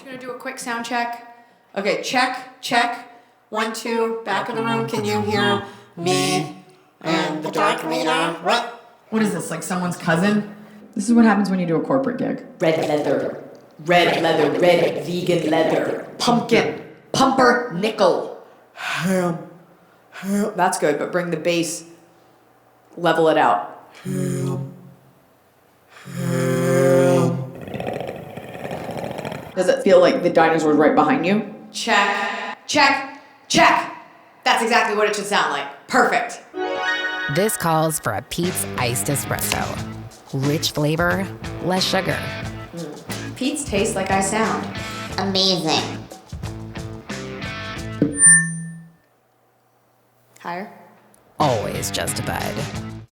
Just gonna do a quick sound check. Okay, check. 1, 2, back of the room. Can you hear me and the dark meter? What is this, like someone's cousin? This is what happens when you do a corporate gig. Red leather, red vegan leather. Pumpkin, Pumper nickel. ham. That's good, but bring the bass, level it out. Does it feel like the dinosaur's right behind you? Check. That's exactly what it should sound like. Perfect. This calls for a Peet's iced espresso. Rich flavor, less sugar. Pete's taste like I sound. Amazing. Higher? Always justified.